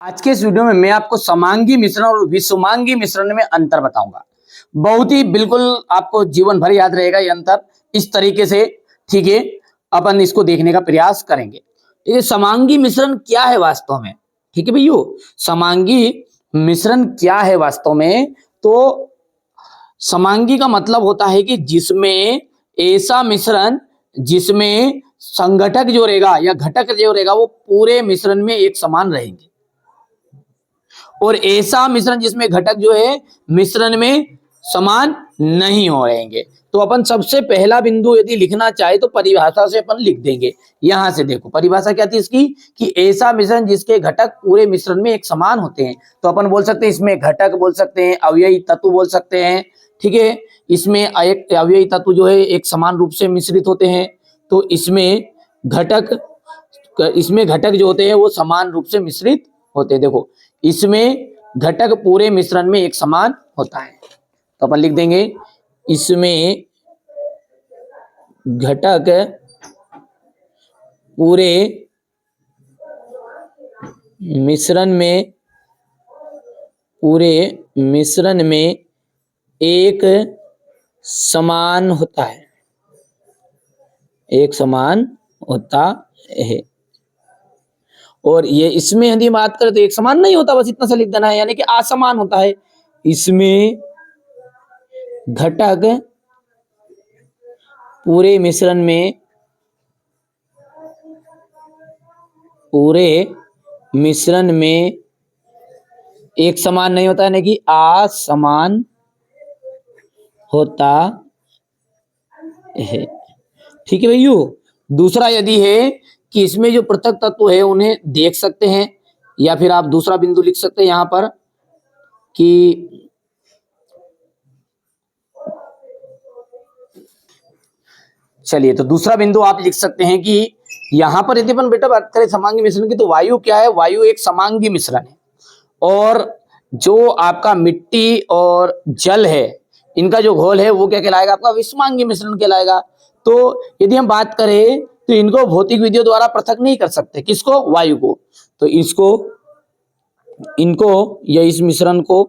आज के इस वीडियो में मैं आपको समांगी मिश्रण और विषमांगी मिश्रण में अंतर बताऊंगा। बहुत ही बिल्कुल आपको जीवन भर याद रहेगा ये अंतर इस तरीके से। ठीक है, अपन इसको देखने का प्रयास करेंगे। ठीक है, समांगी मिश्रण क्या है वास्तव में? ठीक है भैया, समांगी मिश्रण क्या है वास्तव में? तो समांगी का मतलब होता है कि जिसमें ऐसा मिश्रण जिसमें संघटक जो रहेगा या घटक जो रहेगा वो पूरे मिश्रण में एक समान रहेंगे, और ऐसा मिश्रण जिसमें घटक जो है मिश्रण में समान नहीं हो रहेंगे। तो अपन सबसे पहला बिंदु यदि लिखना चाहे तो परिभाषा से अपन लिख देंगे। यहां से देखो परिभाषा क्या थी इसकी, कि ऐसा मिश्रण जिसके घटक पूरे मिश्रण में एक समान होते हैं। तो अपन बोल सकते हैं इसमें घटक बोल सकते हैं, अवयवी तत्व बोल सकते हैं। ठीक है, इसमें एक अवयवी तत्व जो है एक समान रूप से मिश्रित होते हैं। तो इसमें घटक जो होते हैं वो समान रूप से मिश्रित होते हैं। देखो इसमें घटक पूरे मिश्रण में एक समान होता है, तो अपन लिख देंगे इसमें घटक पूरे मिश्रण में एक समान होता है, एक समान होता है। और ये इसमें यदि बात करें तो एक समान नहीं होता, बस इतना सा लिख देना है, यानी कि असमान होता है। इसमें घटक पूरे मिश्रण में एक समान नहीं होता, यानी कि असमान होता है। ठीक है भैया, दूसरा यदि है कि इसमें जो पृथक तत्व है उन्हें देख सकते हैं, या फिर आप दूसरा बिंदु लिख सकते हैं यहां पर कि चलिए, तो दूसरा बिंदु आप लिख सकते हैं कि यहां पर यदि अपन बेटा बात करें समांगी मिश्रण की, तो वायु क्या है? वायु एक समांगी मिश्रण है, और जो आपका मिट्टी और जल है इनका जो घोल है वो क्या कहलाएगा? आपका विषमांगी मिश्रण कहलाएगा। तो यदि हम बात करें तो इनको भौतिक विधियों द्वारा पृथक नहीं कर सकते। किसको? वायु को। तो इनको या इस मिश्रण को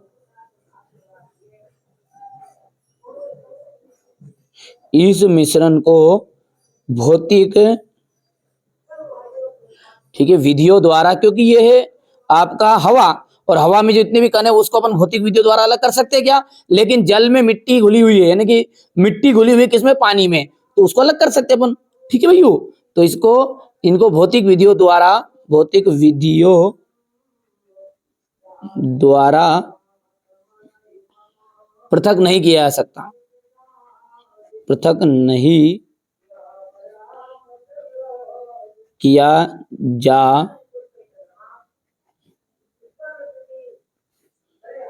भौतिक, ठीक है, विधियों द्वारा, क्योंकि ये है आपका हवा, और हवा में जितने भी कण है उसको अपन भौतिक विधियों द्वारा अलग कर सकते हैं क्या? लेकिन जल में मिट्टी घुली हुई है, यानी कि मिट्टी घुली हुई है किसमें? पानी में, तो उसको अलग कर सकते हैं अपन। ठीक है भैया, तो इनको भौतिक विधियों द्वारा पृथक नहीं किया जा सकता, पृथक नहीं किया जा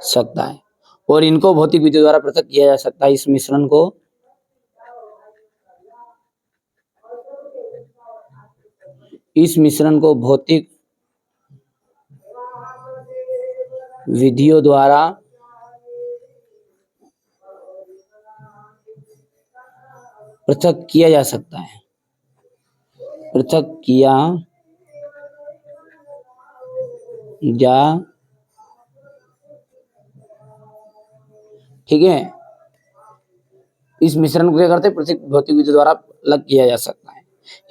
सकता है, और इनको भौतिक विधि द्वारा पृथक किया जा सकता है। इस मिश्रण को भौतिक विधियों द्वारा पृथक किया जा सकता है, पृथक किया जा, ठीक है, इस मिश्रण को क्या करते हैं? पृथक भौतिक विधि द्वारा अलग किया जा सकता है।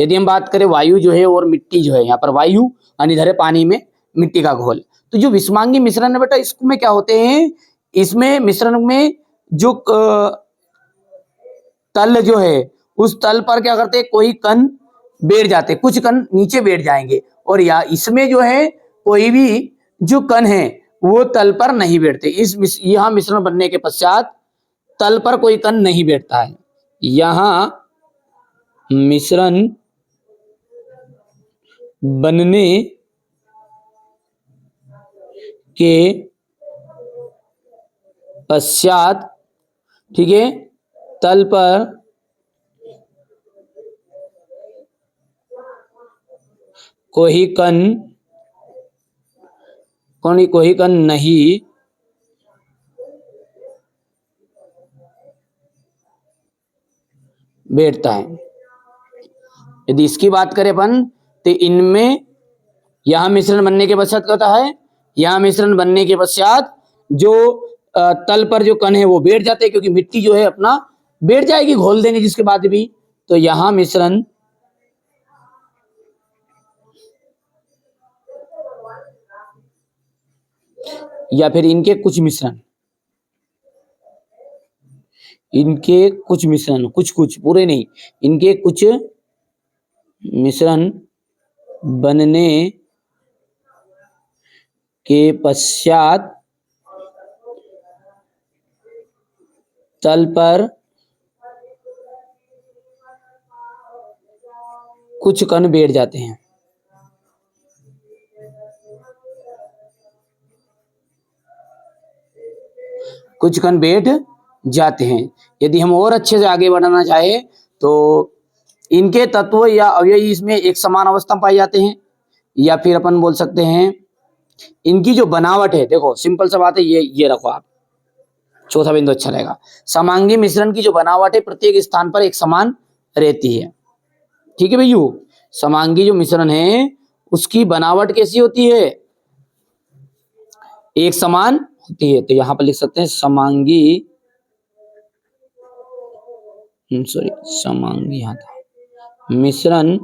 यदि हम बात करें वायु जो है और मिट्टी जो है, यहाँ पर वायु यानी इधर है पानी में मिट्टी का घोल। तो जो विषमांगी मिश्रण है बेटा, इसमें क्या होते हैं? इसमें मिश्रण में जो तल जो है उस तल पर क्या करते हैं? कोई कण बैठ जाते, कुछ कण नीचे बैठ जाएंगे, और या इसमें जो है कोई भी जो कण है वो तल पर नहीं बैठते। यहाँ मिश्रण बनने के पश्चात तल पर कोई कण नहीं बैठता है। यहां मिश्रण बनने के पश्चात, ठीक है, तल पर कोई कण नहीं बैठता है। यदि इसकी बात करें अपन, तो इनमें यहां मिश्रण बनने के पश्चात क्या होता है? यहाँ मिश्रण बनने के पश्चात जो तल पर जो कण है वो बैठ जाते हैं, क्योंकि मिट्टी जो है अपना बैठ जाएगी, घोल देंगे जिसके बाद भी। तो यहाँ मिश्रण या फिर इनके कुछ मिश्रण, कुछ कुछ पूरे नहीं, इनके कुछ मिश्रण बनने के पश्चात तल पर कुछ कण बैठ जाते हैं। कुछ कण बैठ जाते हैं। यदि हम और अच्छे से आगे बढ़ाना चाहे तो इनके तत्व या अवयवी इसमें एक समान अवस्था में पाए जाते हैं, या फिर अपन बोल सकते हैं इनकी जो बनावट है, देखो सिंपल सा बात है, ये रखो आप, चौथा बिंदु अच्छा रहेगा। समांगी मिश्रण की जो बनावट है प्रत्येक स्थान पर एक समान रहती है। ठीक है भैया, समांगी जो मिश्रण है उसकी बनावट कैसी होती है, एक समान होती है। तो यहां पर लिख सकते हैं समांगी, समांगी यहां था, मिश्रण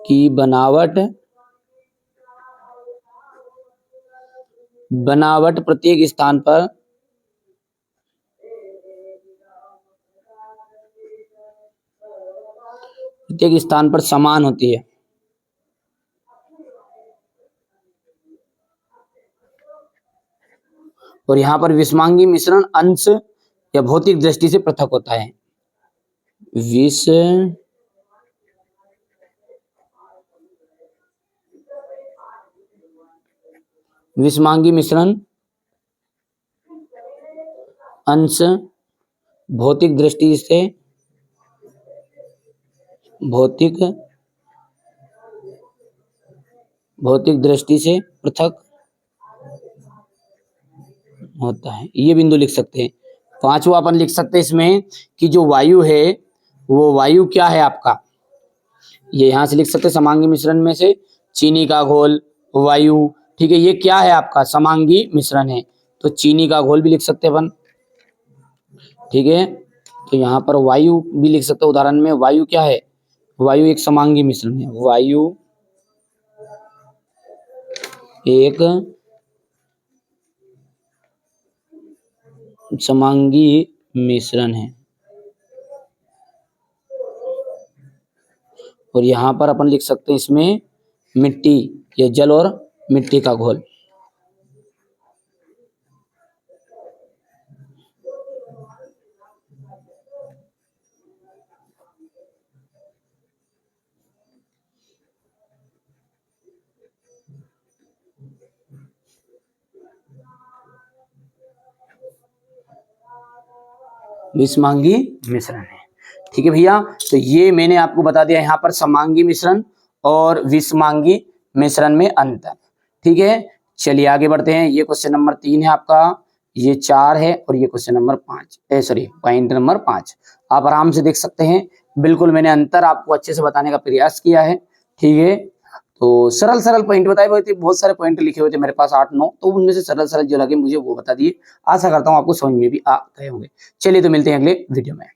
की बनावट प्रत्येक स्थान पर समान होती है। और यहां पर विषमांगी मिश्रण अंश या भौतिक दृष्टि से पृथक होता है। विषमांगी मिश्रण अंश भौतिक दृष्टि से पृथक होता है। ये बिंदु लिख सकते हैं। पांचवा अपन लिख सकते हैं इसमें कि जो वायु है वो वायु क्या है आपका, ये यहां से लिख सकते हैं समांगी मिश्रण में से चीनी का घोल वायु। ठीक है, ये क्या है आपका समांगी मिश्रण है, तो चीनी का घोल भी लिख सकते हैं अपन। ठीक है, तो यहाँ पर वायु भी लिख सकते हैं। उदाहरण में वायु क्या है, वायु एक समांगी मिश्रण है, वायु एक समांगी मिश्रण है। और यहां पर अपन लिख सकते हैं इसमें मिट्टी या जल और मिट्टी का घोल। विषमांगी मिश्रण है। ठीक है भैया, तो ये मैंने आपको बता दिया यहाँ पर समांगी मिश्रण और विषमांगी मिश्रण में अंतर। ठीक है, चलिए आगे बढ़ते हैं। ये क्वेश्चन नंबर 3 है आपका, ये 4 है, और ये question number 5 sorry point number 5। आप आराम से देख सकते हैं, बिल्कुल मैंने अंतर आपको अच्छे से बताने का प्रयास किया है। ठीक है, तो सरल सरल पॉइंट बताए हुए थे, बहुत सारे पॉइंट लिखे हुए थे मेरे पास 8-9, तो उनमें से सरल सरल जो लगे मुझे वो बता दिए। आशा करता हूँ आपको समझ में भी आ गए होंगे। चलिए तो मिलते हैं अगले वीडियो में।